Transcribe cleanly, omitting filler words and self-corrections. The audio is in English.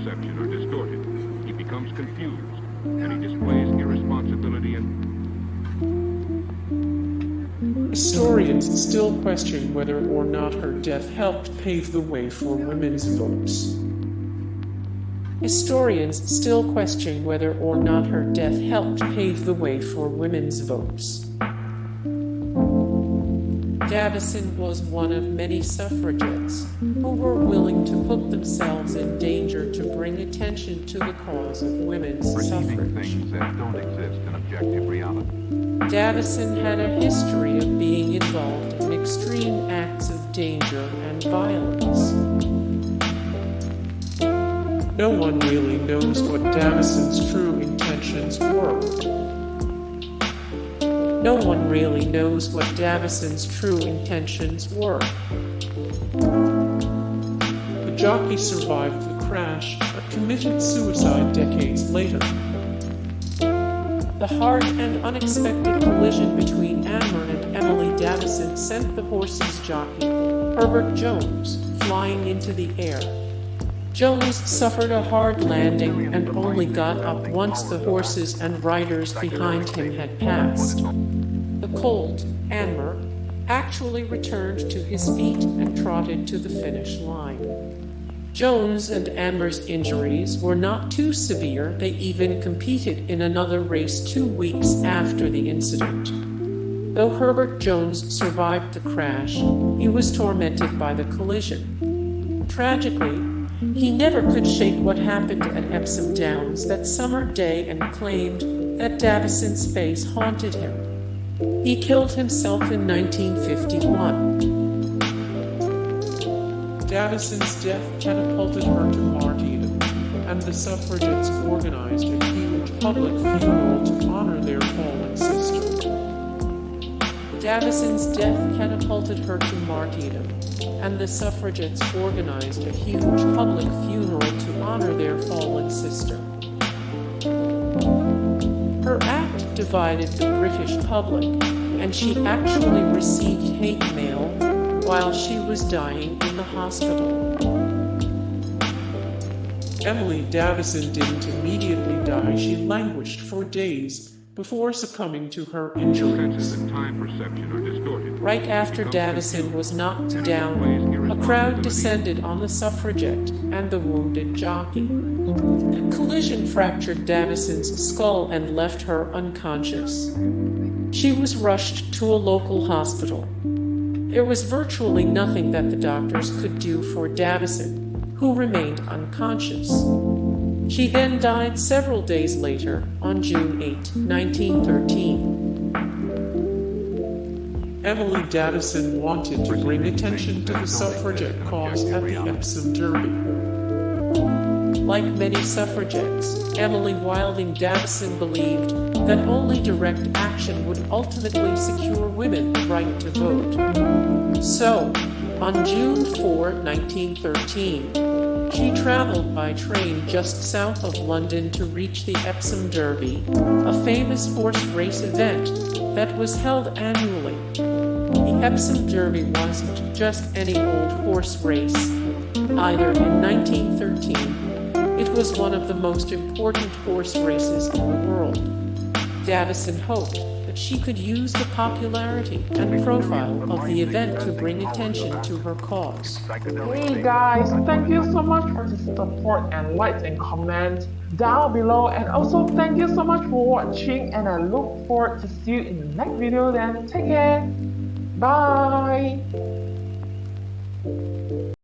perception are distorted. He becomes confused, and he displays irresponsibility and... Historians still question whether or not her death helped pave the way for women's votes. Historians still question whether or not her death helped pave the way for women's votes. Davison was one of many suffragettes who were willing to put themselves in danger to bring attention to the cause of women's perceiving suffrage. things that don't exist in objective reality. Davison had a history of being involved in extreme acts of danger and violence. No one really knows what Davison's true intentions were. No one really knows what Davison's true intentions were. The jockey survived the crash, but committed suicide decades later. The hard and unexpected collision between Amber and Emily Davison sent the horse's jockey, Herbert Jones, flying into the air. Jones suffered a hard landing and only got up once the horses and riders behind him had passed. The colt, Amber, actually returned to his feet and trotted to the finish line. Jones and Amber's injuries were not too severe. They even competed in another race 2 weeks after the incident. Though Herbert Jones survived the crash, he was tormented by the collision. Tragically, he never could shake what happened at Epsom Downs that summer day and claimed that Davison's face haunted him. He killed himself in 1951. Davison's death catapulted her to martyrdom, and the suffragettes organized a huge public funeral to honor their fallen sister. Davison's death catapulted her to martyrdom, and the suffragettes organized a huge public funeral to honor their fallen sister. Her act divided the British public, and she actually received hate mail while she was dying in the hospital. Emily Davison didn't immediately die. She languished for days before succumbing to her injuries. Senses and time perception are distorted. Right after Davison was knocked down, a crowd descended on the suffragette and the wounded jockey. The collision fractured Davison's skull and left her unconscious. She was rushed to a local hospital. There was virtually nothing that the doctors could do for Davison, who remained unconscious. She then died several days later, on June 8, 1913. Emily Davison wanted to bring attention to the suffragette cause at the Epsom Derby. Like many suffragettes, Emily Wilding Davison believed that only direct action would ultimately secure women the right to vote. So, on June 4, 1913, she traveled by train just south of London to reach the Epsom Derby, a famous horse race event that was held annually. The Epsom Derby wasn't just any old horse race. Either in 1913, it was one of the most important horse races in the world. Davison hoped that she could use the popularity and profile of the event to bring attention to her cause. Hey guys, thank you so much for the support and likes and comments down below, and also thank you so much for watching, and I look forward to see you in the next video. Then take care, bye.